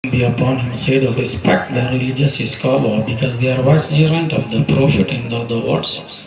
Be upon him said, respect the religious scholar because they are vicegerent of the Prophet in the other words.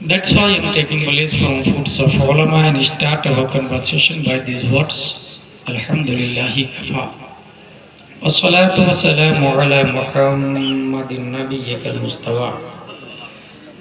That's why I am taking place from foods of ulama and start our conversation by these words. Alhamdulillahi kafa. Wassalatu wassalamu ala Muhammadin nabiyyikal mustawa.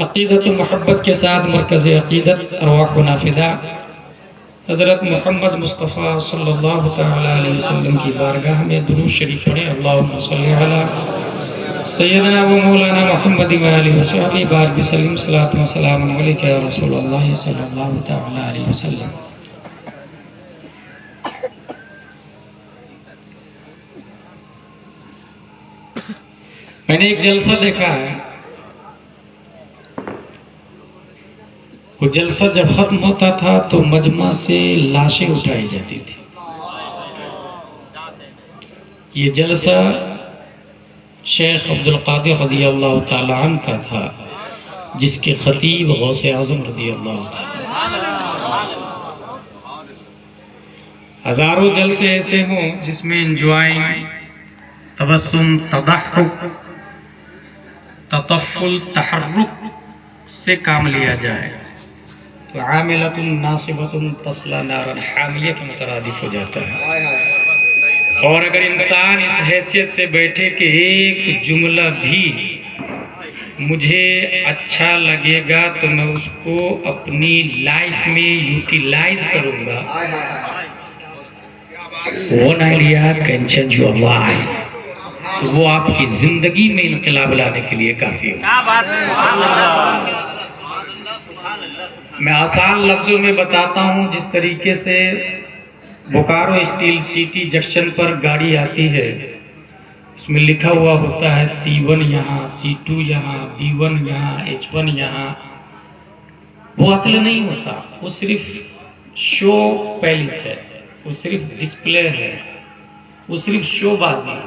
अक़ीदत मोहब्बत के साथ मरकज़ अक़ीदत अरवाहुना फ़िदा हज़रत मोहम्मद मुस्तफ़ा सल्लल्लाहु तआला अलैहि वसल्लम की बारगाह में दुरूद शरीफ पढ़े। अल्लाहुम्मा सल्लि अला सैयदना व मौलाना मोहम्मद व आलिहि वसहबी बारिक वसल्लम सलातु व सलाम अलैका या रसूलल्लाह सल्लल्लाहु तआला अलैहि वसल्लम। मैंने एक जलसा देखा है, वो जलसा जब खत्म होता था तो मजमा से लाशें उठाई जाती थी। ये जलसा शेख अब्दुल कादिर रज़ियल्लाहु ताला अन्हु का था, जिसके खतीब गौसे आज़म रज़ियल्लाहु ताला। हजारों जलसे ऐसे हों जिसमें एंजॉइंग, तबस्सुम, तदहरुक, ततफ़ुल, तहर्रुक से काम लिया जाए तो आमिलतुन नासिबतुन तस्ला नारन हामिया के मुतरादिफ हो जाता है। और अगर इंसान इस हैसियत से बैठे कि एक जुमला भी मुझे अच्छा लगेगा तो मैं उसको अपनी लाइफ में यूटिलाइज करूंगा, वो ना लिया कैन चेंज योर लाइफ, तो वो आपकी जिंदगी में इनकलाब लाने के लिए काफी हो। मैं आसान लफ्जों में बताता हूँ, जिस तरीके से बोकारो स्टील सिटी जंक्शन पर गाड़ी आती है, उसमें लिखा हुआ होता है C1 यहाँ, C2 यहाँ, B1 यहाँ, H1 यहाँ। वो असल नहीं होता, वो सिर्फ शो पैलेस है, वो सिर्फ डिस्प्ले है, वो सिर्फ शोबाजी है।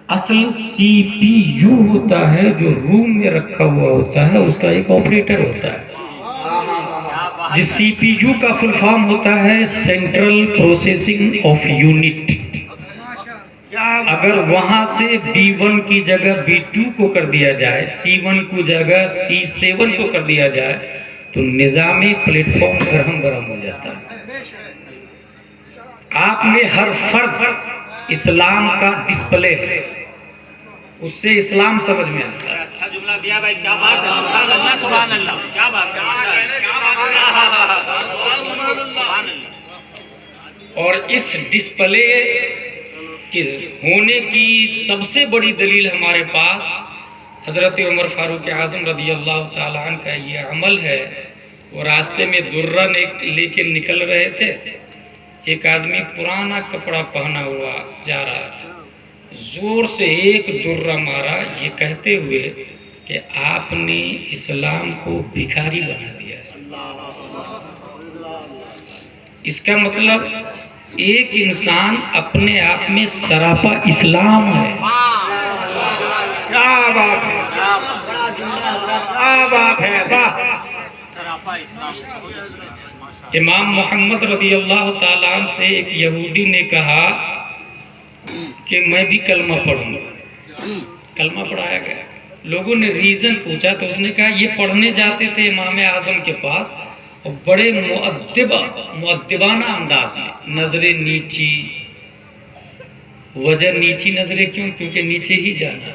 असल CPU होता है जो रूम में रखा हुआ होता है, उसका एक ऑपरेटर होता है। जिस CPU का फुल फॉर्म होता है सेंट्रल प्रोसेसिंग ऑफ यूनिट। अगर वहां से B1 की जगह B2 को कर दिया जाए, C1 को जगह C7 को कर दिया जाए तो निजामी प्लेटफॉर्म गरम गरम हो जाता है। आप में हर फर्द इस्लाम का डिस्प्ले है, उससे इस्लाम समझ में आता है। अच्छा जुमला दिया भाई, क्या बात है, सुभान अल्लाह, सुभान अल्लाह, क्या बात है, सुभान अल्लाह। और इस डिस्प्ले के होने की सबसे बड़ी दलील हमारे पास हजरत उमर फारूक आज़म रज़ियल्लाहु ताला अन्हु का ये अमल है। वो रास्ते में दुर्रा लेके निकल रहे थे, एक आदमी पुराना कपड़ा पहना हुआ जा रहा था, जोर से एक दुर्रा मारा, ये कहते हुए कि आपने इस्लाम को भिखारी बना दिया। इसका मतलब एक इंसान अपने आप में सरापा इस्लाम है। क्या बात है, क्या बात है, वाह। सरापा इस्लाम। इमाम मोहम्मद रज़ियल्लाहु ताला अन्हु से एक यहूदी ने कहा कि मैं भी कलमा पढ़ूंगा। कलमा पढ़ाया गया। लोगों ने रीजन पूछा तो उसने कहा ये पढ़ने जाते थे इमाम आजम के पास और बड़े मुअद्दिबाना अंदाज में, नजरें नीची, वजह नीची नजरें क्यों? क्योंकि नीचे ही जाना,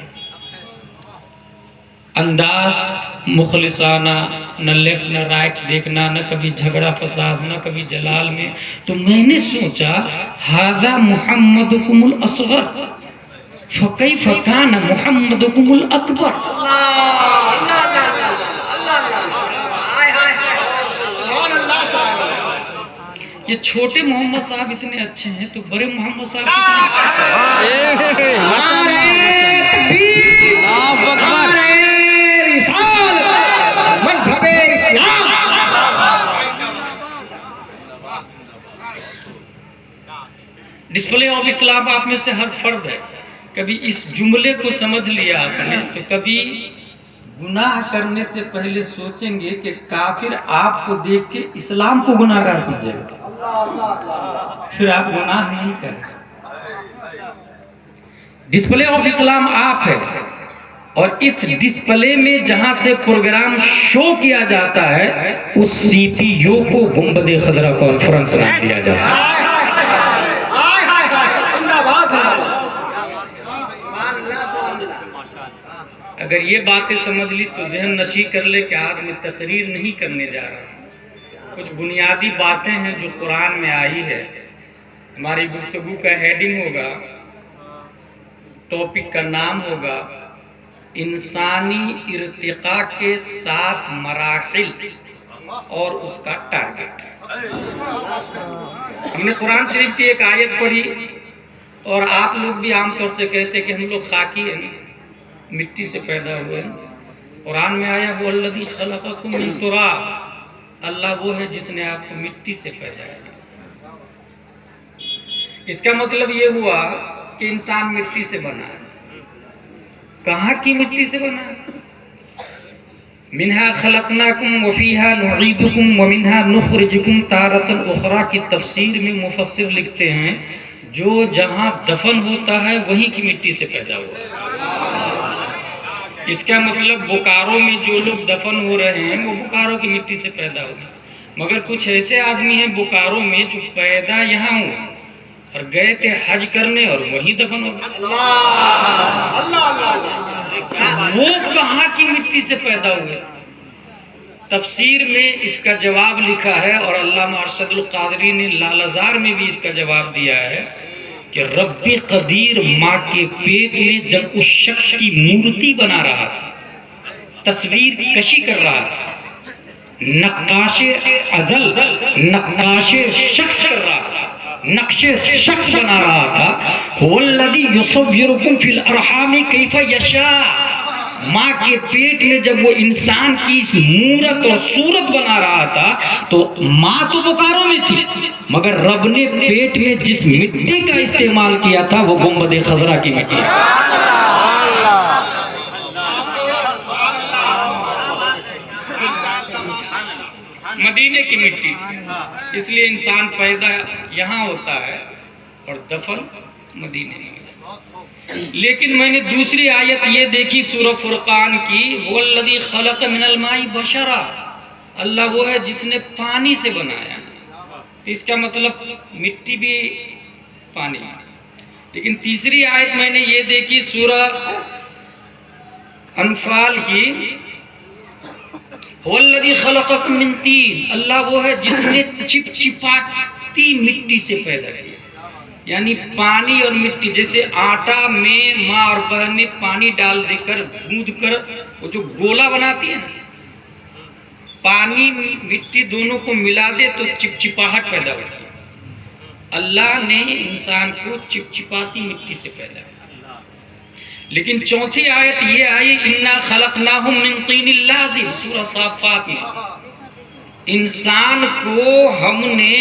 अंदाज मुखलिसाना, न लेफ्ट न राइट देखना, न कभी झगड़ा फसाद, न कभी जलाल में। तो मैंने सोचा हाजा मुहम्मदुकुमुल असगर फकैफ कान मुहम्मदुकुमुल अकबर। ये छोटे मोहम्मद साहब इतने अच्छे हैं तो बड़े मोहम्मद साहब कितने अच्छे हैं। डिस्प्ले ऑफ इस्लाम आप में से हर फर्द है, कभी इस जुमले को समझ लिया आपने तो कभी गुनाह करने से पहले सोचेंगे कि काफिर आपको देख के इस्लाम को गुनाहगार समझेगा, फिर आप गुनाह नहीं करेंगे। डिस्प्ले ऑफ इस्लाम आप है और इस डिस्प्ले में जहां से प्रोग्राम शो किया जाता है उस सीपीयू को गुंबदे खजरा कॉन्फ्रेंस नाम दिया जाता है। अगर ये बातें समझ ली तो जहन नशी कर ले कि आज मैं तकरीर नहीं करने जा रहा। कुछ बुनियादी बातें हैं जो कुरान में आई है। हमारी गुफ्तगू का हेडिंग होगा, टॉपिक का नाम होगा इंसानी इर्तिका के 7 मराहिल और उसका टारगेट। हमने कुरान शरीफ की एक आयत पढ़ी और आप लोग भी आमतौर से कहते हैं कि हम लोग खाकी हैं, मिट्टी से पैदा हुए हैं। कुरान में आया वो अल्लज़ी खलक़कुम मिन तुराब, अल्लाह वो है जिसने आपको मिट्टी से पैदा किया। इसका मतलब ये हुआ कि इंसान मिट्टी से बना है। कहाँ की मिट्टी से बना है? मिन्हा खलक़नाकुम व फीहा नुईदुकुम व मिन्हा नुखरिजुकुम तारतन उखरा की तफसीर में मुफस्सिर लिखते हैं जो जहां दफन होता है वहीं की मिट्टी से पैदा हुआ। इसका मतलब बोकारो में जो लोग दफन हो रहे हैं वो बोकारो की मिट्टी से पैदा हुए। मगर कुछ ऐसे आदमी हैं बोकारो में जो पैदा यहाँ हुए और गए थे हज करने और वहीं दफन हो गए। वो कहाँ की मिट्टी से पैदा हुए? तफसीर में इसका जवाब लिखा है और अल्लामा अरशदुल कादरी ने लालजार में भी इसका जवाब दिया है कि रब्बी कदीर माँ के पेट में जब उस शख्स की मूर्ति बना रहा था, तस्वीर कशी कर रहा था, नक्काशे अजल नक्काशे शख्स कर रहा था, नक्शे शख्स बना रहा था। वल्लज़ी युसव्विरुकुम फिल अरहामी कैफ यशा, माँ के पेट में जब वो इंसान की मूरत और सूरत बना रहा था तो माँ तो बोकारो में थी मगर रब ने पेट में जिस मिट्टी का इस्तेमाल किया था वो गुंबदे खजरा की मिट्टी। मदीने की मिट्टी, इसलिए इंसान पैदा यहाँ होता है और दफन मदीने में। लेकिन मैंने दूसरी आयत ये देखी सूरह फुरकान की, वल्लज़ी खलक़ मिनल माई बशरा, अल्लाह वो है जिसने पानी से बनाया। इसका मतलब मिट्टी भी पानी। लेकिन तीसरी आयत मैंने ये देखी सूरह अनफाल की, वल्लज़ी खलक़कुम मिन तीन, अल्लाह वो है जिसने चिपचिपाती मिट्टी से पैदा किया। यानी पानी और मिट्टी, जैसे आटा में माँ और बहनें पानी डाल देकर गूंद कर वो जो गोला बनाती है, पानी मिट्टी दोनों को मिला दे तो चिपचिपाहट पैदा होती है। अल्लाह ने इंसान को चिपचिपाती मिट्टी से पैदा किया। लेकिन चौथी आयत ये आई, इन्ना खलक़नाहुम मिन तीनिल लाज़िम, सूरह साफ़ात में इंसान को हमने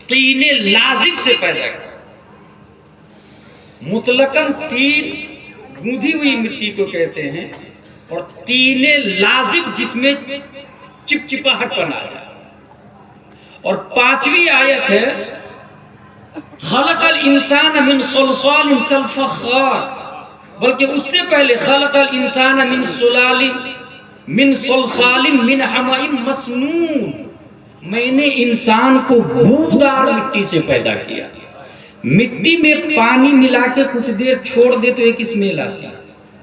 तीने लाजिम से पैदा किया। मुतलकन तीन गूंधी हुई मिट्टी को कहते हैं और तीने लाजिम जिसमें चिपचिपाहट बना है। और 5वीं आयत है खलक़ल इंसान मिन सलसालिन कल फख्खार, बल्कि उससे पहले खलक़ल इंसान मिन सलसालिन मिन हमाइम मसनून, मैंने इंसान को बूदार मिट्टी से पैदा किया। मिट्टी में पानी मिला के कुछ देर छोड़ दे तो एक स्मेल आती है,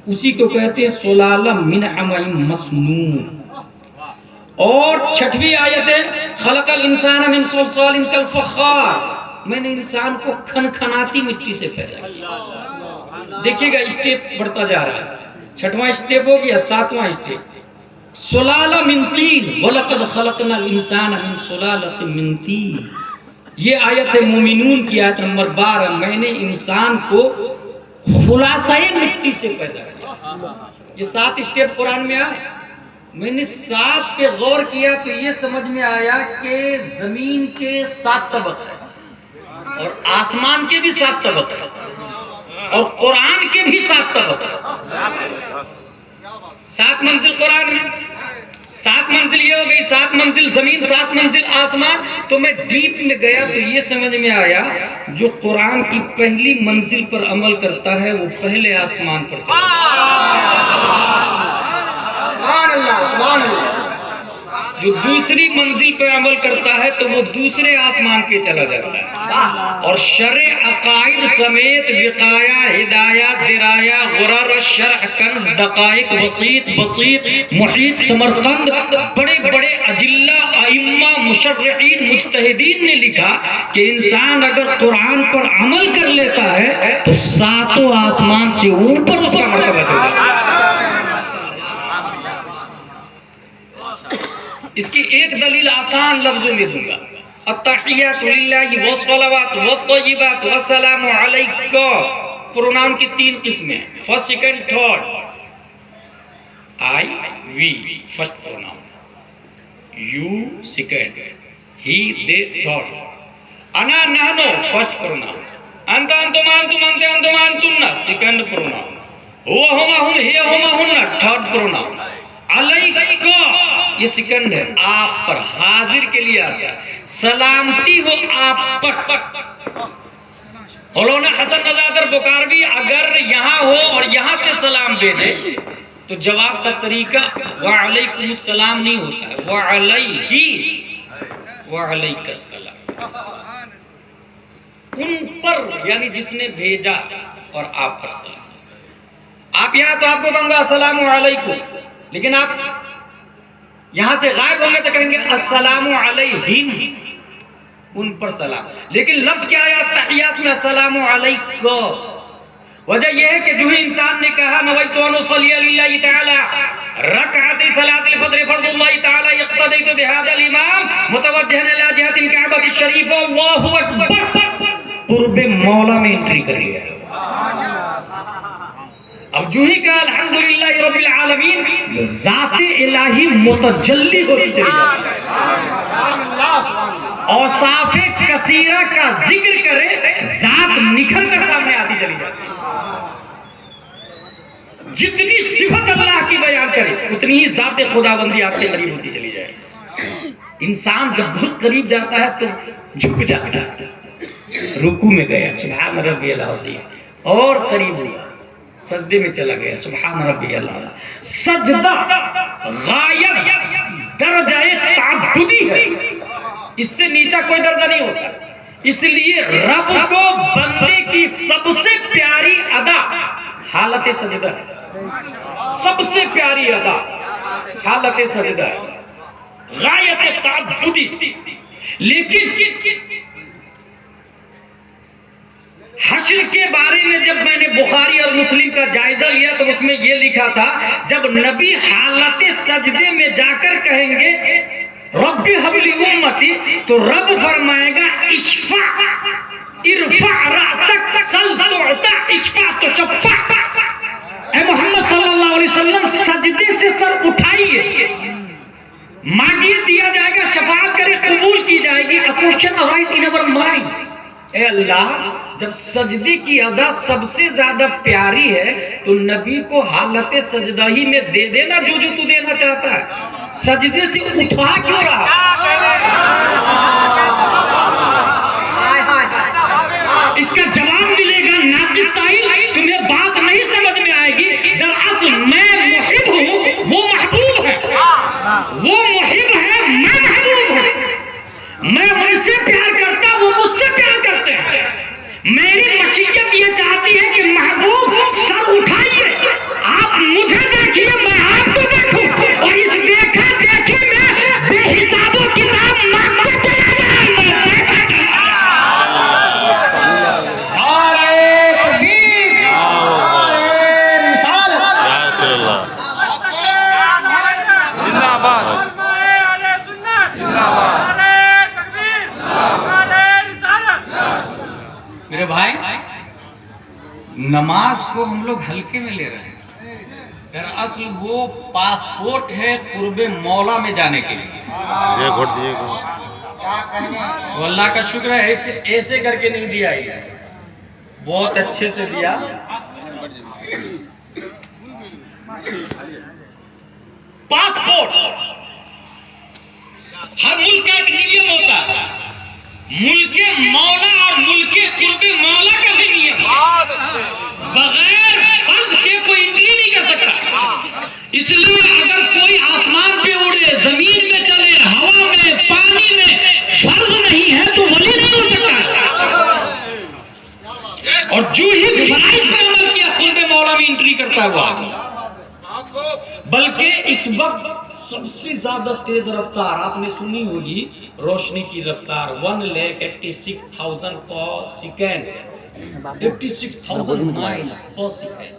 उसी को कहते हैं सुलालम मिन हमाइम मसनून। और छठवीं आयत है खलक़ल इंसान मिन सलसालिन कल फख्खार, मैंने इंसान को खनखनाती मिट्टी से पैदा किया। देखिएगा स्टेप बढ़ता जा रहा है, छठवां स्टेप हो गया, सातवां स्टेप सुलाला मिन तीन वलक़द खलक़नल इंसान मिन सुलालतिन मिन तीन। ये आयत है मोमिनून की आयत नंबर 12, मैंने इंसान को खुलासाए मिट्टी से पैदा किया। ये 7 स्टेप कुरान में आया। मैंने 7 पे गौर किया तो ये समझ में आया कि जमीन के 7 तबक है और आसमान के भी 7 तबक है और कुरान के भी 7 तबक है। 7 मंजिल कुरान है, 7 मंजिल ये हो गई, 7 मंजिल जमीन, 7 मंजिल आसमान। तो मैं डीप में गया तो ये समझ में आया जो कुरान की पहली मंजिल पर अमल करता है वो पहले आसमान पर चला जाता है, जो दूसरी मंजिल पर अमल करता है तो वो दूसरे आसमान के चला जाता है। और शरे अकाइद समेत विकाया हिदाया जिराया गुरर शरह कंज दकाइक वसीत बसीत मुहीत समरकंद, बड़े बड़े अजिल्ला अइम्मा मुशर्रिईन मुज्तहिदीन ने लिखा कि इंसान अगर कुरान पर अमल कर लेता है तो 7 आसमान से ऊपर उसका मर्तबा चला जाता है। इसकी एक दलील आसान लफ्जों में दूंगा, अत्तहियातु लिल्लाहि वस्सलावातु वत्तय्यिबातु वस्सलामु अलैका। प्रोनाउन की 3 किस्में, first second third. I we first pronoun, you second, he they third, अना नहनो फर्स्ट प्रोनाउन, अंत अंतुम अंतुम अंते अंतुम अंतुन्ना सेकंड प्रोनाउन, हुवा हुमा हुम हिया हुमा हुन्ना थर्ड प्रोनाउन, अलैका ये सेकंड है, आप पर हाजिर के लिए आता है, सलामती हो आप पर। मौलाना हसन नज़ादर बुकारवी अगर यहाँ हो और यहाँ से सलाम दे दे तो जवाब का तरीका वालेकुम सलाम नहीं होता है, वालैका सलाम। उन पर यानी जिसने भेजा और आप पर सलाम। आप यहाँ तो आपको कहूंगा अस्सलामु अलैकुम, लेकिन आप यहां से गायब होंगे तो कहेंगे अस्सलामु अलैहिम, उन पर सलाम। लेकिन लफ्ज क्या आया तहियात में अस्सलामु अलैका। वजह यह है कि जो ही इंसान ने कहा नवैतु अन उसल्ली लिल्लाहि तआला रकअतै सलातिल फज्र फर्दुल्लाहि तआला यक्तदैतु बिहादल इमाम मुतवज्जिहन इला जिहतिल काबति शरीफा अल्लाहु अकबर, कुर्बे मौला में एंट्री करी है। अब जो ही कहा अल्हम्दुलिल्लाह रब्बिल आलमीन, ज़ाते इलाही मुतजल्ली होती चली जाती है। औसाफ़े कसीरा का जिक्र करे, ज़ात निखर कर सामने आती चली जाती है। जितनी सिफत अल्लाह की बयान करे उतनी ही ज़ाते खुदाबंदी आपसे करीब होती चली जाए। इंसान जब बहुत करीब जाता है तो झुक जाता है, रुकू में गया सुभान रब्बियल अज़ीम, और करीब हुआ सजदे में चला गया सुभान रब्बियल आला। सजदा गायब दर्जाए ताअब्बुदी है, इससे नीचा कोई दर्जा नहीं होता। इसलिए रब को बंदे की सबसे प्यारी अदा हालत सजदा है, सबसे प्यारी अदा हालत सजदा है, गायत ताअब्बुदी। लेकिन हश्र के बारे में जब मैंने बुखारी और मुस्लिम का जायजा लिया तो उसमें यह लिखा था जब नबी हालत सजदे में जाकर कहेंगे रब्बी हबली उम्मती, तो रब फरमाएगा इश्फा इरफा रासक सल तुअता इश्फा तुशफ़ा। ऐ मोहम्मद सल्लल्लाहु अलैहि वसल्लम सजदे से सर उठाइए, मांगिए दिया जाएगा, शफाअत करे कबूल की जाएगी। A question arise in our mind, ए अल्लाह जब सजदे की अदा सबसे ज्यादा प्यारी है तो नबी को हालत सजदा ही में दे देना जो जो तू देना चाहता है, सजदे से उठा क्यों रहा? इसका जवाब मिलेगा नाकिस साहिल, तुम्हें बात नहीं समझ में आएगी। दरअसल मैं मुहिब हूँ, वो महबूब है। वो मुहिब है, मैं महबूब हूँ। मैं उनसे प्यार करता, वो मुझसे प्यार करते हैं। मेरी मशीयत ये चाहती है कि महबूब सर उठाइए, आप मुझे देखिए, मैं आपको देखूं, और इस देखा देखी में बेहिसाबों किताब मांगते चला जाएंगे। मेरे भाई, नमाज को हम लोग हल्के में ले रहे हैं। दरअसल वो पासपोर्ट है कुर्बे मौला में जाने के लिए। वो अल्लाह का शुक्र है, ऐसे ऐसे करके नहीं दिया है, बहुत अच्छे से दिया। पासपोर्ट हर मुल्क का एक नियम होता है। मुल्के मौला और मुल्के कुर्बे मौला का भी नियम है। बगैर फर्ज के कोई एंट्री नहीं कर सकता। इसलिए अगर कोई आसमान पे उड़े, जमीन में चले, हवा में, पानी में, फर्ज नहीं है तो वली नहीं हो सकता। और जो ही फराइज पे अमल किया, कुर्बे मौला में एंट्री करता हुआ। बल्कि इस वक्त सबसे ज्यादा तेज रफ्तार आपने सुनी होगी, रोशनी की रफ्तार 1,86,000 पर सेकेंड, 86,000 माइल्स पर सेकेंड,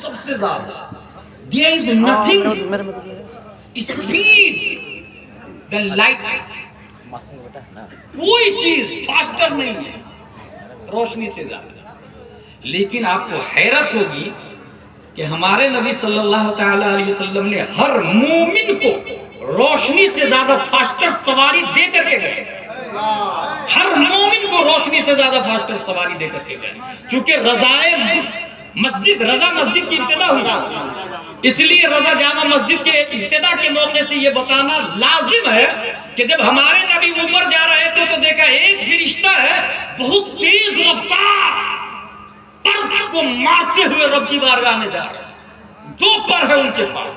सबसे ज्यादा। There is nothing speed than light. कोई चीज फास्टर नहीं है रोशनी से ज्यादा। लेकिन आपको हैरत होगी कि हमारे नबी सल्लल्लाहु अलैहि वसल्लम ने हर मोमिन को रोशनी से ज्यादा फास्टर सवारी दे करके गए। हर मोमिन को रोशनी से ज्यादा फास्टर सवारी दे करके गए, क्योंकि रजा मस्जिद की इब्तिदा हुई। इसलिए रजा जामा मस्जिद के इब्तिदा के मौके से ये बताना लाजिम है कि जब हमारे नबी ऊपर जा रहे थे तो देखा एक फरिश्ता है बहुत तेज रफ्तार पर को मारते हुए रब की बारगाह में जा रहे हैं। 2 पर है उनके पास।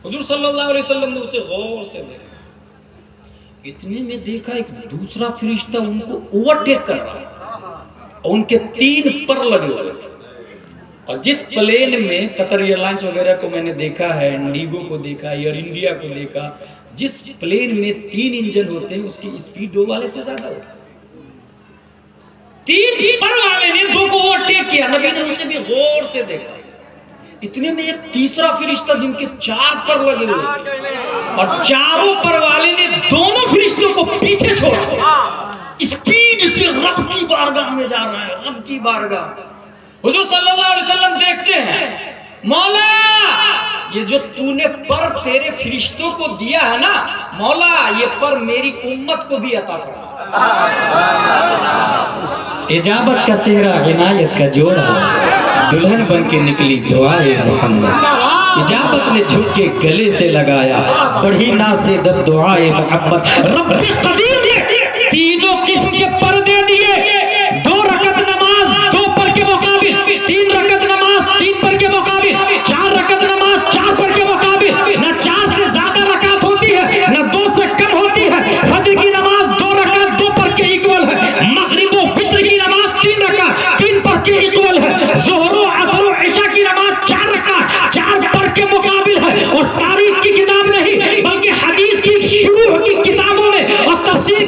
हुजूर सल्लल्लाहु अलैहि वसल्लम ने उसे गौर से देखा। इतने में देखा एक दूसरा फरिश्ता उनको ओवरटेक कर रहा है और उनके 3 पर लगे हुए थे। और जिस प्लेन में कतर एयरलाइंस वगैरह को मैंने देखा है, इंडिगो को देखा, एयर इंडिया को देखा, जिस प्लेन में 3 इंजन होते हैं उसकी स्पीड 2 वाले से ज्यादा होती है। 3 पर वाले ने 2 को ओवरटेक किया। नबी ने उसे भी गौर से देखा। इतने में एक तीसरा फरिश्ता जिनके 4 पर लगे हुए और चारों पर वाले ने दोनों फरिश्तों को पीछे छोड़ा, स्पीड से रब की बारगाह में जा रहा है। रब की बारगाह। हुजूर सल्लल्लाहु अलैहि वसल्लम देखते हैं, मौला ये जो तूने पर तेरे फरिश्तों को दिया है ना, मौला ये पर मेरी उम्मत को भी अता फरमा। इजाबत का सेहरा इनायत का जोड़ा, दुल्हन बन के निकली दुआए मोहम्मद। इजाबत ने झुक के गले से लगाया, बढ़ी ना से दब दुआए मोहम्मद। रब्बे कदीर ने तीनों किस्म के पर दे दिए। 2 रकत नमाज 2 पर के मुकाबिल, 3 रकत नमाज 3 पर के मुकाबिल, 4 रकत नमाज 4 पर के मुकाबिल। न 4 से ज्यादा रकात होती है, न 2 से कम होती है। फजर की नमाज 2 रकात 2 पर के इक्वल है। मगरिब व फित्र की नमाज 3 रकात 3 पर के इक्वल है। ज़ोहर व असर व इशा की नमाज 4 रकात 4 पर के मुकाबिल है। और तारीख की किताब नहीं बल्कि हदीस की शुरू की किताबों में और तफसीर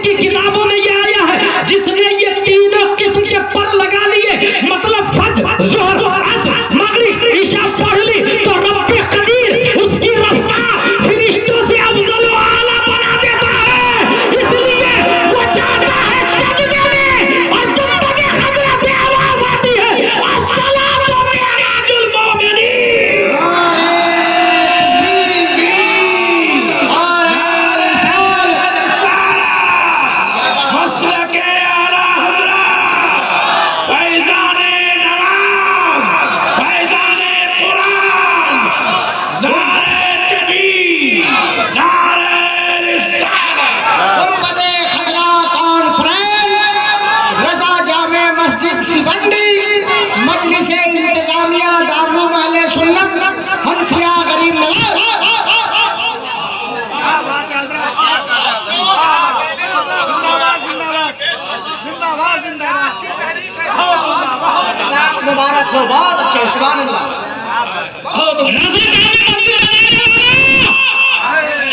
मुबारक हो, बहुत अच्छा, सुभान अल्लाह।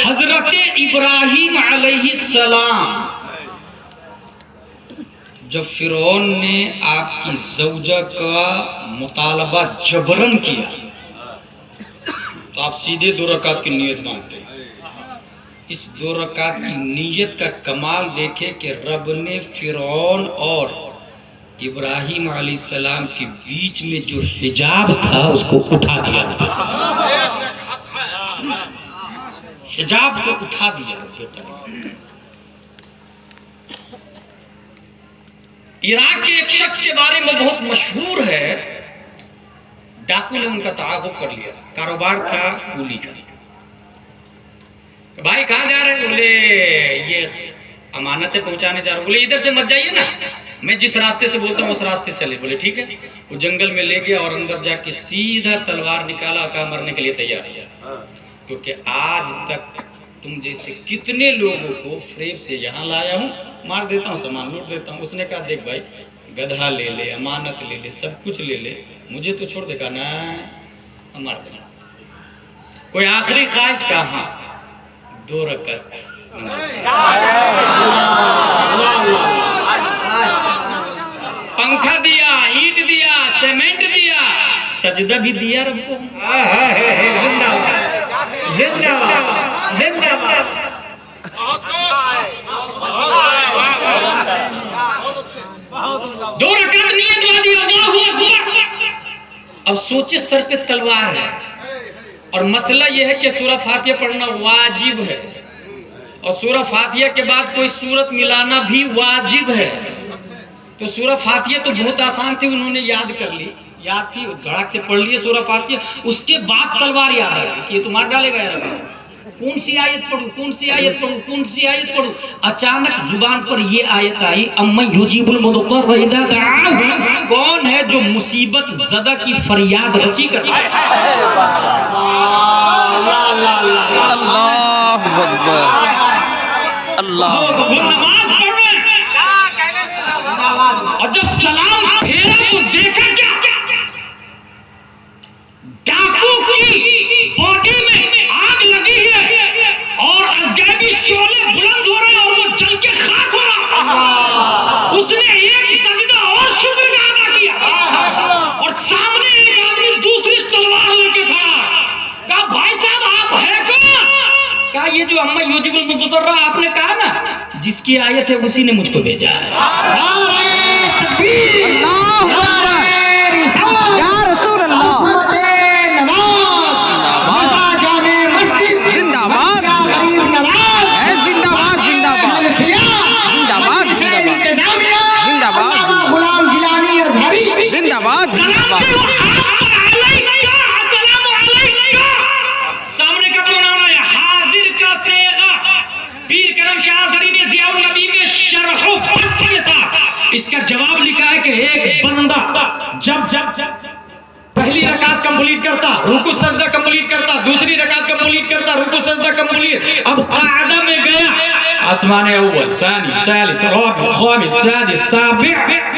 हजरत इब्राहिम अलैहिस्सलाम, जब फिरौन ने आपकी ज़ौजा का मुतालबा जबरन किया तो आप सीधे 2 रकात की नियत मांगते हैं। इस 2 रकात की नियत का कमाल देखे कि रब ने फिरौन और इब्राहिम अलैहिस्सलाम के बीच में जो हिजाब था उसको उठा दिया। हिजाब को उठा दिया। इराक के एक शख्स के बारे में बहुत मशहूर है, डाकू ने उनका ताक़ुब कर लिया। कारोबार था कुली का। तो भाई कहाँ जा रहे हैं? बोले ये अमानतें पहुंचाने जा रहे। बोले इधर से मत जाइए ना, मैं जिस रास्ते से बोलता हूँ उस रास्ते चले। बोले ठीक है। वो जंगल में ले गया और अंदर जाके सीधा तलवार निकाला, कहा मरने के लिए तैयार है, क्योंकि आज तक तुम जैसे कितने लोगों को फ्रेब से यहाँ लाया हूँ, मार देता हूँ, सामान लूट देता हूँ। उसने कहा देख भाई, गधा ले ले, अमानत ले ले, सब कुछ ले ले, मुझे तो छोड़ देगा ना, मार देना। कोई आखिरी ख्वाहिश का? हाँ, 2 रकात। पंखा दिया, ईंट दिया, सीमेंट दिया, सजदा भी दिया रब्बो। जिंदाबाद जिंदाबाद जिंदाबाद। 2 रकात नियत वाली, अल्लाहू अकबर। अब सोचे सर पे तलवार है और मसला यह है कि सूरह फातिहा पढ़ना वाजिब है और सूरह फातिहा के बाद कोई सूरत मिलाना भी वाजिब है। तो सूरह फातिहा तो बहुत आसान थी, उन्होंने याद कर ली, याद थी, धड़ाक से पढ़ लिए सूरह फातिहा। उसके बाद तलवार याद आ गई कि ये तो मार डालेगा यार। कौन सी आयत पढ़ूं, कौन सी आयत पढ़ूं, कौन सी आयत पढ़ूं? अचानक जुबान पर ये आयत आई, अम्मा युजीबुल मुद्तर व इदा दआ। कौन है जो मुसीबत ज़दा की फरियाद रसी करता है? अल्लाहु अकबर, अल्लाह। नमाज पढ़ रहे और जब सलाम फेरा तो देखा क्या? डाकू की बॉडी में आग लगी है और अजगैबी शोले बुलंद हो रहे हैं और वो जल के खाक हो रहा। उसने एक सजदा और शुक्र का अदा किया और सामने एक आदमी दूसरी तलवार लेके खड़ा। कहा भाई साहब आप हैं कौन? कहा ये जो अम्मा युजीबुल मुद्तर आपने कहा ना, जिसकी आयत है उसी ने मुझको भेजा है। अल्लाहु अकबर, या रसूल अल्लाह। जिंदाबाद जिंदाबाद जिंदाबाद जिंदाबाद जिंदाबाद जिंदाबाद जिंदाबाद जिंदाबाद। सामने का प्रोनाउन है हाजिर का सेगा। पीर करम शाह ज़री ने ज़ियाउल नबी में शरह फत्ह के साथ इसका जवाब लिखा है कि एक बंदा जब पहली रकात कंप्लीट करता, रुकू सजदा कंप्लीट करता, दूसरी रकात कंप्लीट करता, रुकू सजदा कंप्लीट, अब कायदा में गया, आसमान अव्वल सानी सालिस राबि खामिस सादिस साबि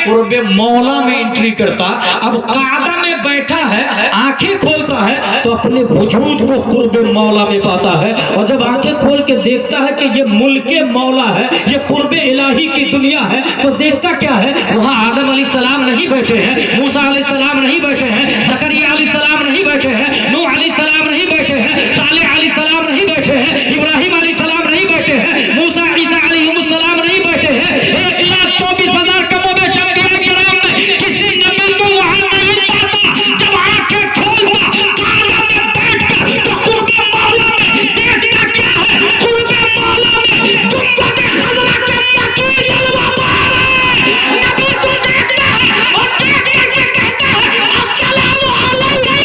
कुर्बे मौला में एंट्री करता। अब कायदा में बैठा है, आंखें खोलता है तो अपने वजूद को कुर्बे मौला में पाता है और जब आंखें खोल के देखता है कि ये मुल्के मौला है, ये कुर्बे इलाही की दुनिया है, तो देखता क्या है? वहाँ आदम अलैहिस्सलाम नहीं बैठे हैं, मूसा अलैहिस्सलाम नहीं बैठे हैं, ज़करिया अलैहिस्सलाम नहीं बैठे हैं, नूह अलैहिस्सलाम नहीं बैठे हैं, सालेह अलैहिस्सलाम नहीं बैठे हैं, इब्राहिम अलैहिस्सलाम नहीं बैठे हैं, मूसा ईसा अलैहिस्सलाम नहीं बैठे हैं। 1,24,000 कमों में शब्द किराम में किसी नबी को वहां नहीं पाता। जब आंखें खोलता कायदा में बैठकर तो कुर्बे मौला में देखता क्या है? कुर्बे मौला में गुंबद खजरा के तकी जलवा बाहर है। नबी को देखता है और देखने के कहता है अस्सलामु अलैका।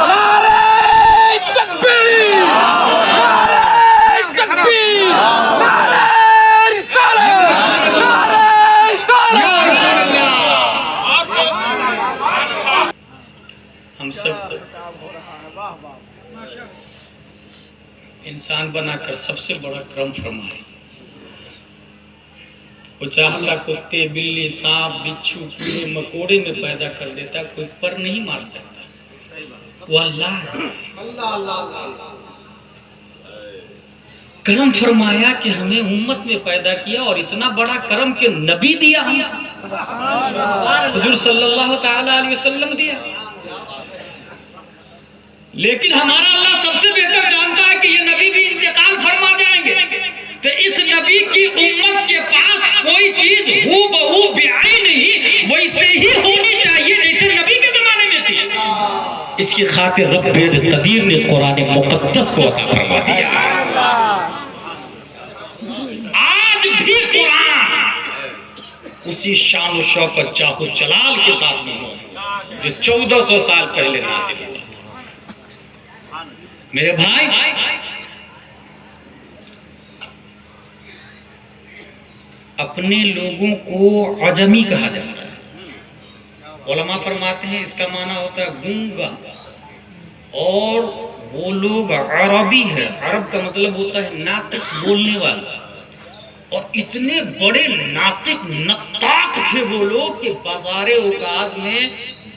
नारे तकबीर, नारे तकबीर, नारे रिसालत, नारे रिसालत। हम सब इंसान बनाकर सबसे बड़ा क्रम फरमाए वो चाहता कुत्ते बिल्ली सांप बिच्छू कीड़े मकोड़े में पैदा कर देता, कोई पर नहीं मार सकता। वो अल्लाह है। करम फरमाया कि हमें उम्मत में पैदा किया और इतना बड़ा करम के नबी दिया हमें, हुजूर सल्लल्लाहु ताला अलैहि वसल्लम दिया। लेकिन हमारा अल्लाह सबसे बेहतर जानता है कि ये नबी भी इंतकाल फरमा जाएंगे, तो इस नबी की उम्मत के पास कोई चीज हूबहू बेआई नहीं, वैसे ही होनी चाहिए जैसे नबी के जमाने में थी। इसकी खातिर रब्बे कदीर ने कुरान मुकद्दस को अता फरमा दिया। आज भी कुरान उसी शान और शौकत जाहो जलाल के साथ में हो जो 1400 साल पहले नाज़िल हुआ। मेरे भाई, अपने लोगों को अजमी कहा जाता है। उलमा फरमाते हैं इसका माना होता है गूंगा, और वो लोग अरबी है। अरब का मतलब होता है नातिक, बोलने वाला। और इतने बड़े नातिक नत्ताक थे वो लोग कि बाजारे औकाज में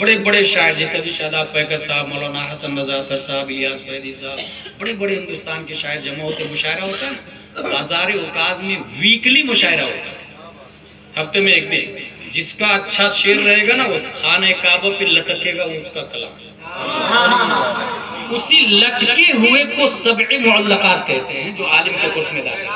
बड़े बड़े शायर जैसे अभी शादाब पैकर साहब, मौलाना हसन रज़ा साहब, इलियास फैदी साहब, बड़े बड़े हिंदुस्तान के शायर जमा होते, मुशायरा होता है। बाजारे औकाज में वीकली मुशायरा होता है, हफ्ते में एक दिन। जिसका अच्छा शेर रहेगा ना वो खाने काबा पे लटकेगा उसका कलाम। उसी लटके हुए को सबए मुअल्लकात कहते हैं, जो आलिम के कुर्स में दाखिल।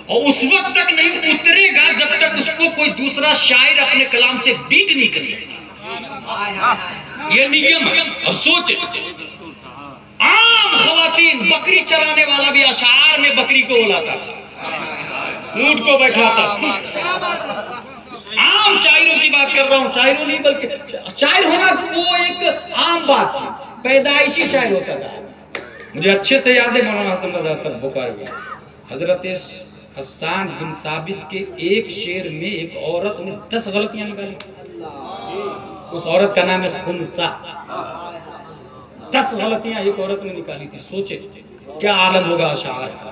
और उस वक्त तक नहीं उतरेगा जब तक उसको कोई दूसरा शायर अपने कलाम से बीट नहीं कर सकता। ये नियम है। अब सोचे, आम खवातीन, बकरी चराने वाला भी अशार में बकरी को बुलाता, ऊंट को बैठाता। आम शायरों की बात कर रहा हूँ, शायरों नहीं बल्कि शायर होना वो एक आम बात थी, पैदाइशी शायर होता था। मुझे अच्छे से याद है मौलाना हसन रज़ा बुखारी, हजरत हसन बिन साबित के एक शेर में एक औरत ने 10 गलतियां निकाली। उस औरत का नाम है खुनसा। 10 गलतियां एक औरत ने निकाली थी। सोचे क्या आलम होगा अशार का,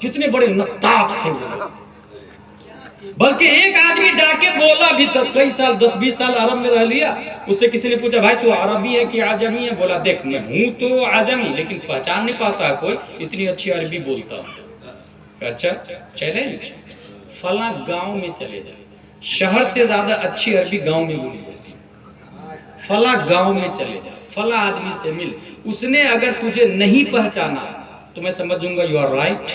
कितने बड़े नत्ताक थे वो। बल्कि एक आदमी जाके बोला भी, तब कई साल 10-20 साल अरब में रह लिया। उससे किसी ने पूछा भाई तू अरबी है कि आजमी है? बोला देख मैं हूँ तो आजमी, लेकिन पहचान नहीं पाता कोई, इतनी अच्छी अरबी बोलता हूँ। अच्छा चले फला गांव में चले जाए, शहर से ज्यादा अच्छी अरबी गांव में बोली जाती। फला गांव में चले जाए, फला आदमी से मिल, उसने अगर तुझे नहीं पहचाना तो मैं समझूंगा यू आर राइट,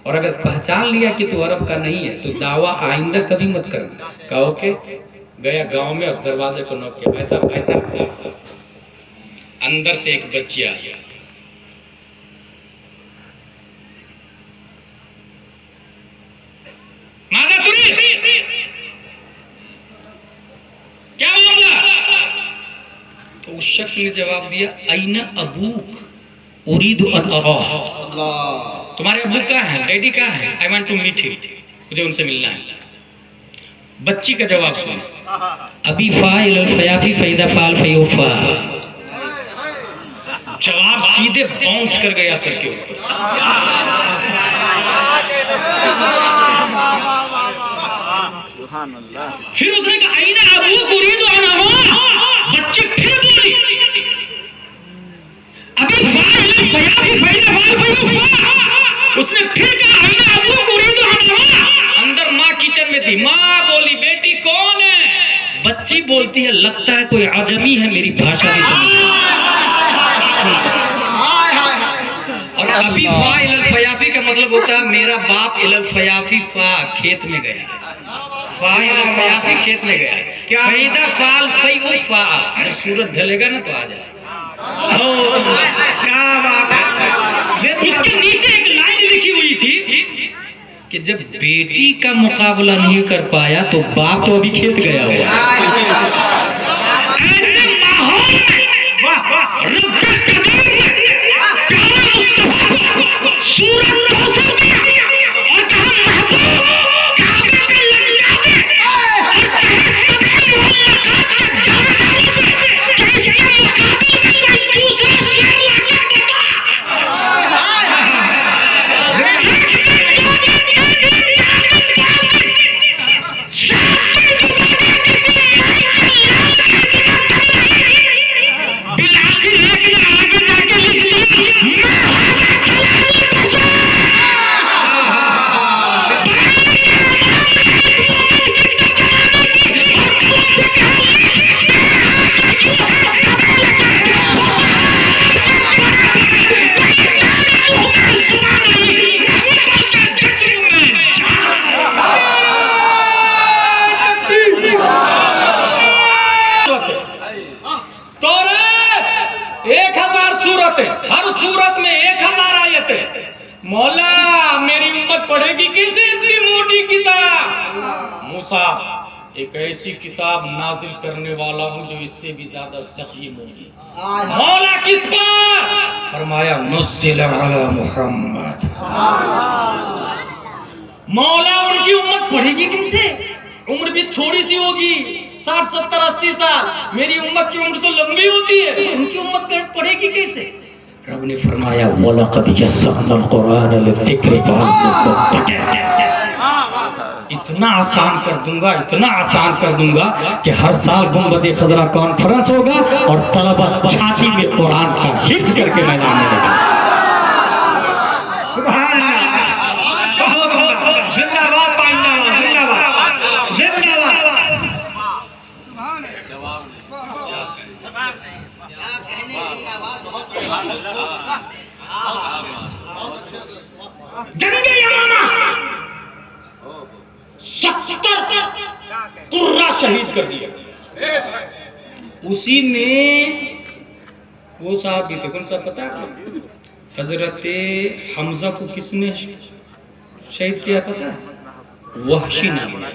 और अगर पहचान लिया कि तू अरब का नहीं है तो दावा आइंदा कभी मत करना। कहो के गया गांव में, अब दरवाजे को नॉक किया, ऐसा ऐसा, अंदर से एक बच्ची आ गया। माना तुझे क्या मामला? तो उस शख्स ने जवाब दिया ऐना अबूक उरीदु अन अराह, तुम्हारे अब्बू कहाँ है, डैडी कहाँ है, I want to meet him, मुझे उनसे मिलना है। बच्ची का जवाब सुन, अभी फाइल फयाफी फैदा फाल फयूफा। जवाब सीधे बाउंस कर गया सर के ऊपर। फिर उसने कहा ऐना अबूक उरीदु अन अराह, बच्ची फिर बोली अभी फाइल फयाफी फैदा फाल फयूफा। उसने फिर कहा ऐना अबूक उरीदु अन अराह। अंदर माँ किचन में थी, माँ बोली बेटी कौन है? बच्ची बोलती है लगता है कोई आजमी है, मेरी भाषा नहीं समझता। और अभी फा इलल फयाफी का मतलब होता है मेरा बाप इलल फयाफी फा खेत में गया, फा इलल फयाफी खेत में गया। क्या फैदा फाल फयु फा, अरे सूरज ढलेगा ना तो आ जाए। क्या बात है। इसके नीचे एक लाइन लिखी हुई थी कि जब बेटी का मुकाबला नहीं कर पाया तो बाप तो अभी खेत गया हुआ। ऐसे माहौल में सूरज रोशन किया और कहा महबूब काबे पे लग जाते और कहे सभी मुलाकात का दावा डालते कि इसके मुकाबले में कोई दूसरा शेर लाके बता। मौला मेरी उम्मत पढ़ेगी कैसे इतनी मोटी किताब? मूसा, एक ऐसी किताब नाजिल करने वाला हूँ जो इससे भी ज्यादा सकीम होगी। मौला किस पर? फरमाया नुज़्ज़िल अला मुहम्मद। मौला उनकी उम्मत पढ़ेगी कैसे? उम्र भी थोड़ी सी होगी, 60, 70, 80 साल। मेरी उम्मत की उम्र तो लंबी होती है, उनकी उम्मत पढ़ेगी कैसे? रब ने फरमाया वलक़द यस्सरनल कुरान लिज़िक्र इतना आसान कर दूंगा, इतना आसान कर दूंगा कि हर साल गुंबद खज़रा कॉन्फ्रेंस होगा और तलबा छाती में कुरान का हिफ्ज़ करके मैदान में रहेगा। सुभान अल्लाह, जिंदाबाद पांडा, जिंदाबाद, जिंदाबाद। जंगे यमामा 70 कुर्रा शहीद कर दिया। उसी में वो साहब भी थे, कौन सा पता है? हजरत हमजा को किसने शहीद किया पता? वहशी नाम है।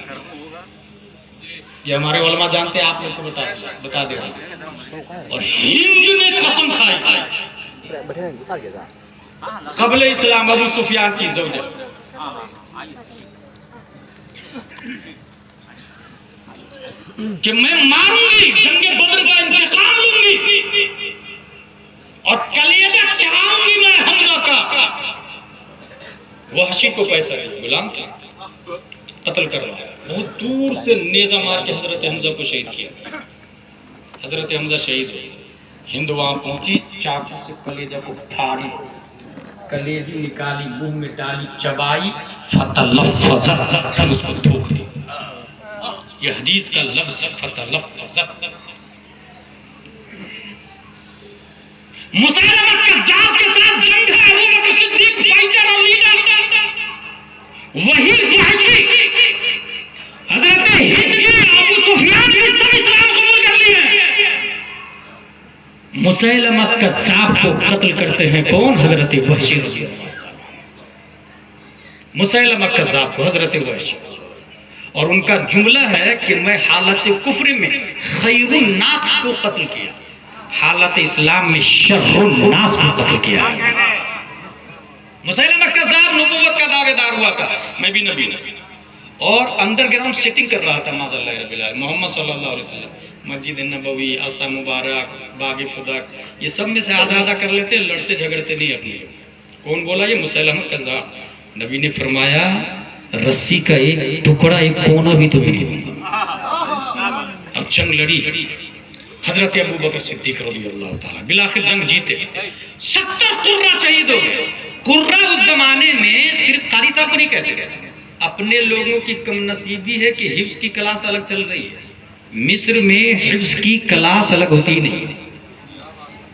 ये हमारे उलमा जानते हैं, आप लोग तो बता दे। और हिंद ने कसम खाई क़ब्ले इस्लाम अबू सुफियान की ज़ौजा कि मैं मारूंगी, जंगे बदर का इंतकाम लूंगी और कलेजा चढ़ाऊंगी मैं हमजा का। वहशी को पैसा नहीं, गुलाम था, कत्ल करवाया। बहुत दूर से नेजा मार के हजरत हमजा को शहीद किया। हजरत हमजा शहीद हुए। हिंद वहां पहुंची, चाकू से कलेजा को फाड़ी, कलेजी निकाली, मुंह में डाली, चबाई, फतलफ़ज़त, उसको थूक दी। ये हदीस का लफ्ज़ फतलफ़ज़त। मुसैलमा कज़्ज़ाब के साथ जंग है, अबू बकर सिद्दीक फाइटर और लीडर, वही वहशी हजरत हिंद के अबू सुफियान ने सब इस्लाम कबूल कर लिए। मुसैलमा कज़्ज़ाब को कत्ल करते हैं कौन? हजरत वहशी रज़ी अल्लाह। मुसैलमा कज़्ज़ाब को हजरत वहशी, और उनका जुमला है कि मैं हालत कुफ्र में खैरुन नास को कत्ल किया, हालत इस्लाम में शर्रुन नास को कत्ल किया। मुसैलमा कज़्ज़ाब नबूवत का दावेदार हुआ था, मैं भी नबी नहीं, और अंडरग्राउंड सेटिंग कर रहा था माज़अल्लाह रब्बिल आलमीन। मोहम्मद सल्लल्लाहु अलैहि वसल्लम मस्जिद नबवी, आसा मुबारक, बाग फुदक, ये सब में से आधा आधा कर लेते, लड़ते झगड़ते नहीं अपने। कौन बोला? ये मुसैलमा कज़्ज़ाब। नबी ने फरमाया रस्सी का एक टुकड़ा, एक कोना भी तो नहीं होगा। अब जंग लड़ी हजरत अबू बकर सिद्दीक रज़ियल्लाहु ताला, बिलाखिर जंग जीते। 70 कुर्रा शहीद हो गए। कुर्रा उस जमाने में सिर्फ कारी साहब को नहीं कहते, अपने लोगों की कमनसीबी है कि हिफ्ज़ की क्लास अलग चल रही है। मिस्र में हिफ्ज़ की क्लास अलग होती नहीं।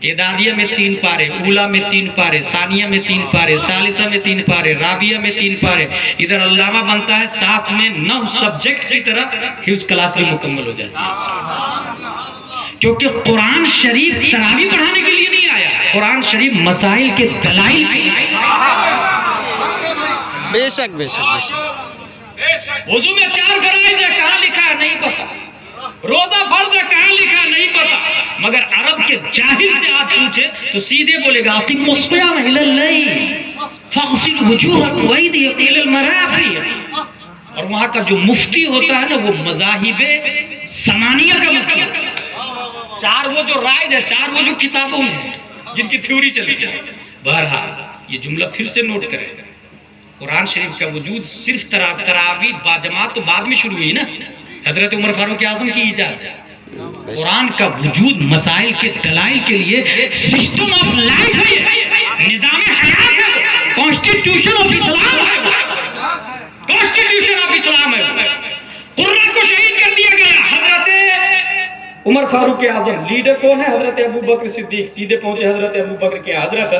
एदादिया में 3 पारे, ऊला में 3 पारे, सानिया में 3 पारे, सालिसा में 3 पारे, राबिया में 3 पारे, इधर अल्लामा बनता है, साथ में 9 सब्जेक्ट की तरह हिफ्ज़ क्लास भी मुकम्मल हो जाती है। क्योंकि कुरान शरीफ तरावी पढ़ाने के लिए नहीं आया, कुरान शरीफ मसाइल के दलाइल के लिए। बेशक बेशक बेशक। वुज़ू में 4 फराइज़ है, कहाँ लिखा है नहीं पता। रोजा फर्ज है, कहाँ लिखा नहीं पता। मगर अरब के जाहिल से आप पूछे तो सीधे बोलेगा अक़ीमुस्सियाम इलल-लैल फ़ग़सिलू वुजूहकुम वअयदियकुम इलल मराफ़िक़। और वहाँ का जो मुफ्ती होता है ना, वो मज़ाहिब समानिया का मुफ्ती होता है। 4 वो जो राइज है, 4 वो जो किताबों में जिनकी थ्योरी चली है। बहरहाल ये जुमला फिर से नोट करें, कुरान शरीफ का वजूद सिर्फ तरावी बाजमात तो बाद में शुरू हुई ना, हजरत उमर फारूक आज़म की इजाज़त। कुरान का वजूद मसाइल के दलाइल के लिए सिस्टम ऑफ लाइफ है, निज़ाम हयात है, कॉन्स्टिट्यूशन ऑफ इस्लाम है, कॉन्स्टिट्यूशन ऑफ इस्लाम है। कुर्रा को शहीद कर दिया गया। हजरत उमर फारूक आज़म लीडर कौन है? हजरत अबू बकर सिद्दीक। सीधे पहुंचे हजरत अबू बकर के, हजरत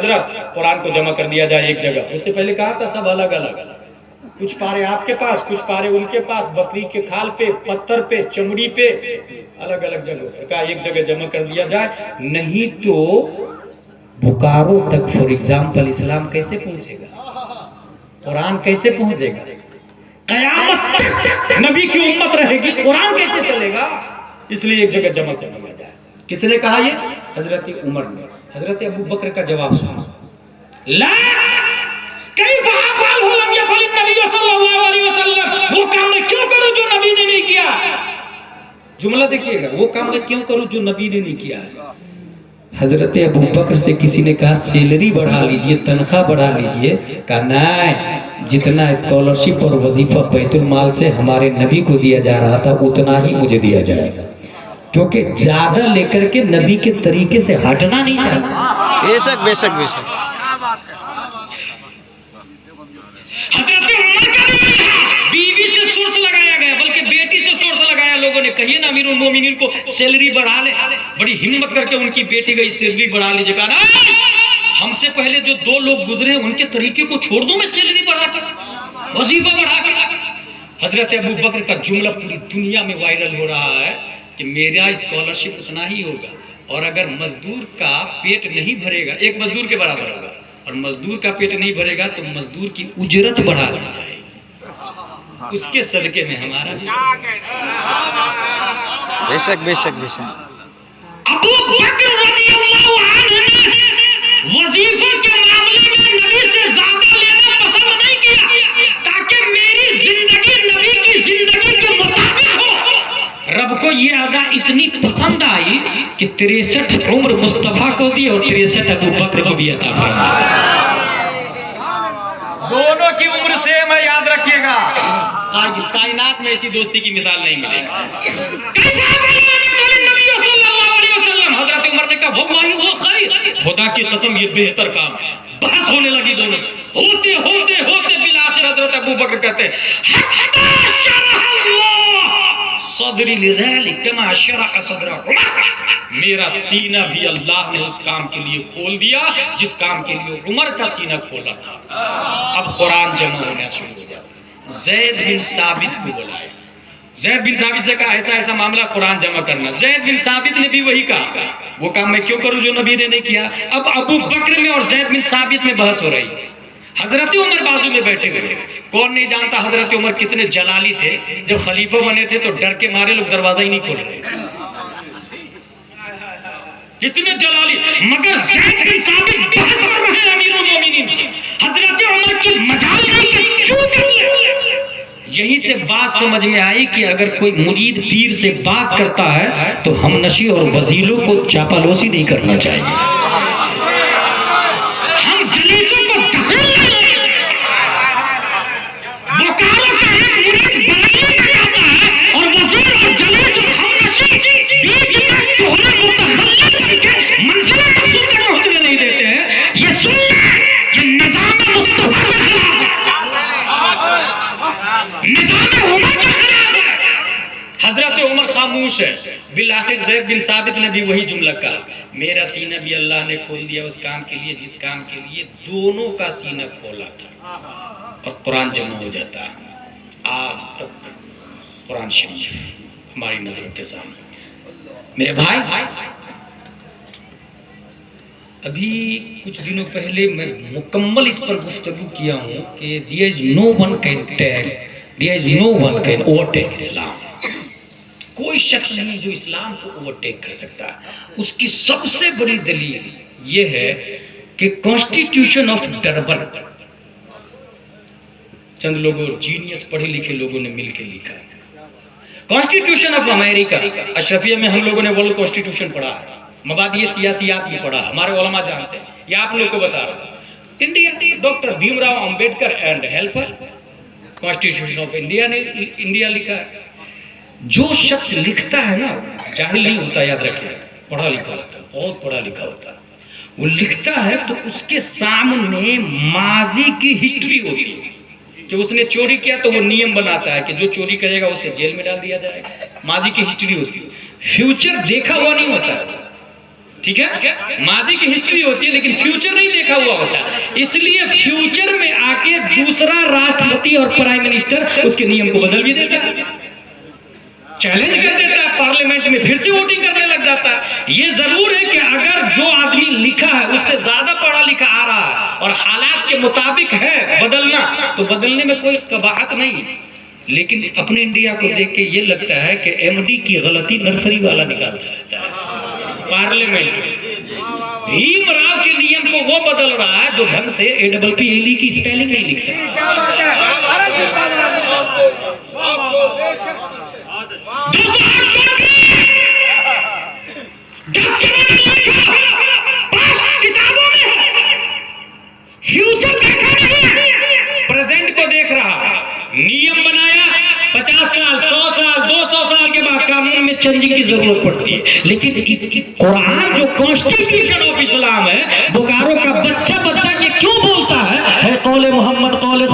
कुरान को जमा कर दिया जाए एक जगह। उससे पहले कहा था सब अलग अलग, कुछ पारे आपके पास, कुछ पारे उनके पास, बकरी के खाल पे, पत्थर पे, चमड़ी पे, अलग अलग जगह का एक जगह जमा कर दिया जाए। नहीं तो बोकारो तक फॉर एग्जाम्पल इस्लाम कैसे पहुंचेगा? कुरान कैसे पहुंचेगा? कयामत तक नबी की उम्मत रहेगी, कुरान कैसे चलेगा? इसलिए एक जगह जमा कर लिया जाए। किसने कहा ये? हजरत उमर ने। हजरत अबू बकर का जवाब सुनो। ला कैफ अफअल लम यफअल नबी सल्लल्लाहु अलैहि वसल्लम, वो काम मैं क्यों करूं जो नबी ने नहीं किया? जुमला देखिएगा, वो काम मैं क्यों करूं जो नबी ने नहीं किया है। हजरत अबू बकर से किसी ने कहा सैलरी बढ़ा लीजिए, तनख्वाह बढ़ा लीजिए। कहा नहीं, जितना स्कॉलरशिप और वजीफा बैतुल माल से हमारे नबी को दिया जा रहा था उतना ही मुझे दिया जाएगा, क्योंकि ज्यादा लेकर के नबी के तरीके से हटना नहीं चाहता। बेशक बेशक बेशक। हजरत उमर का भी बीवी से सोर्स लगाया गया, बल्कि बेटी से सोर्स लगाया लोगों ने। कहिए ना अमीरुल मोमिनीन को सैलरी बढ़ा ले, बड़ी हिम्मत करके उनकी बेटी गई सैलरी बढ़ा लीजिए। कहा हमसे पहले जो दो लोग गुजरे उनके तरीके को छोड़ दूं मैं सैलरी बढ़ा कर, वजीफा बढ़ा कर। हजरत अबू बकर का जुमला पूरी दुनिया में वायरल हो रहा है कि मेरा स्कॉलरशिप उतना ही होगा, और अगर मजदूर का पेट नहीं भरेगा, एक मजदूर के बराबर होगा, और मजदूर का पेट नहीं भरेगा तो मजदूर की उजरत बढ़ा दी जाएगी। उसके सदके में हमारा बेशक बेशक बेशक। अबू बकर रज़ियल्लाहु अन्हु ने वजीफे के मामले में नबी से ज्यादा लेना पसंद नहीं किया, ताकि मेरी जिंदगी नबी की जिंदगी के मुताबिक हो। रब को ये अदा इतनी पसंद आई कि 63 उम्र मुस्तफा को दी और 63 अबू बकर को भी अता फरमाया। दोनों की उम्र सेम है, याद रखिएगा। कायनात में ऐसी दोस्ती की मिसाल नहीं मिलेगी। हजरत उमर ने कहा वल्लाहि वो खैर, खुदा की कसम ये बेहतर काम है। बहस होने लगी दोनों, होते होते होते बिल आखिर हजरत अबू बकर कहते सदरी लिज़ालिक कमा शरह सदरा उमर, मेरा सीना भी अल्लाह ने उस काम के लिए खोल दिया जिस काम के लिए उमर का सीना खोला था। अब कुरान जमा होना शुरू हो गया। ज़ैद बिन साबित को बुलाया, ज़ैद बिन साबित से कहा ऐसा ऐसा मामला, कुरान जमा करना। ज़ैद बिन साबित ने भी वही कहा, वो काम मैं क्यों करूं जो नबी ने नहीं किया। अब अबू बकर में और ज़ैद बिन साबित में बहस हो रही है। हजरत उमर बाजू में बैठे हुए, कौन नहीं जानता हजरत उमर कितने जलाली थे। जब खलीफा बने थे तो डर के मारे लोग दरवाजा ही नहीं खोल रहे, कितने जलाली। मगर ज़ैद बिन साबित बहस कर रहे हैं अमीरुल मोमिनीन से, हजरत उमर की मजाल नहीं है, क्यों कर ले। यहीं से बात समझ में आई कि अगर कोई मुरीद पीर से बात करता है तो हम नशी और वजीलों को चापालोसी नहीं करना चाहिए, हम जलीलों को धकेलना चाहिए। बोकारो का एक मुरीद बरेली में जाता है और वजीर और जलील जो हम नशी बीच में तोहरा मुतखल्लिफ करके मंजिल मकसूद तक पहुंचने नहीं देते हैं। ये सुनना, ये निज़ाम मुस्तफा के खिलाफ है, निज़ाम उमर के खिलाफ है। हजरत उमर खामोश है। बिलाखिर ज़ैद बिन साबित ने भी वही जुमला कहा, मेरा सीना भी अल्लाह ने खोल दिया उस काम के लिए जिस काम के लिए दोनों का सीना खोला था, और कुरान जमा हो जाता। आज तक कुरान शरीफ हमारी नजरों के सामने। मेरे भाई, अभी कुछ दिनों पहले मैं मुकम्मल इस पर गुफ्तगू किया हूँ कि there is no one can overtake Islam. कोई शख्स नहीं जो इस्लाम को ओवरटेक कर सकता है। उसकी सबसे बड़ी दलील ये है कि कॉन्स्टिट्यूशन ऑफ डरबन, चंद लोगों जीनियस पढ़े लिखे लोगों ने मिलकर लिखा है। कॉन्स्टिट्यूशन ऑफ अमेरिका, अशरफिया में हम लोगों ने वर्ल्ड कॉन्स्टिट्यूशन पढ़ा है, मबादी सियासियात भी पढ़ा, हमारे उलमा जानते हैं, ये आप लोग को बता रहा हूं। India doctor Bhimrao Ambedkar and helper, constitution of India ने इंडिया लिखा है। जो शख्स लिखता है ना, जाहिल नहीं होता, याद रखिए, पढ़ा लिखा होता है, बहुत पढ़ा लिखा होता है। वो लिखता है तो उसके सामने माजी की हिस्ट्री होती है कि उसने चोरी किया तो वो नियम बनाता है कि जो चोरी करेगा उसे जेल में डाल दिया जाएगा। माजी की हिस्ट्री होती है, फ्यूचर देखा हुआ नहीं होता है, ठीक है। माजी की हिस्ट्री होती है लेकिन फ्यूचर नहीं देखा हुआ होता, इसलिए फ्यूचर में आके दूसरा राष्ट्रपति और प्राइम मिनिस्टर उसके नियम को बदल भी देता है। चैलेंज कर देता है, पार्लियामेंट में फिर से वोटिंग करने लग जाता है। ये जरूर है कि अगर जो आदमी लिखा है उससे ज्यादा पढ़ा लिखा आ रहा है और हालात के मुताबिक है बदलना, तो बदलने में कोई कबाहत नहीं है। लेकिन अपने इंडिया को देख के ये लगता है कि एमडी की गलती नर्सरी वाला निकालता रहता है पार्लियामेंट में। भीमराव के नियम को वो बदल रहा है जो ढंग से APPLE की स्पेलिंग नहीं लिख सकता। किताबों में फ्यूचर देखा नहीं, प्रेजेंट को देख रहा। नियम बनाया 50 साल 100 साल 200 साल के बाद कानून में चेंजिंग की जरूरत पड़ती है। लेकिन कुरान जो कॉन्स्टिट्यूशन ऑफ इस्लाम है, बोकारो का बच्चा ये क्यों बोलता है कौले मोहम्मद कौले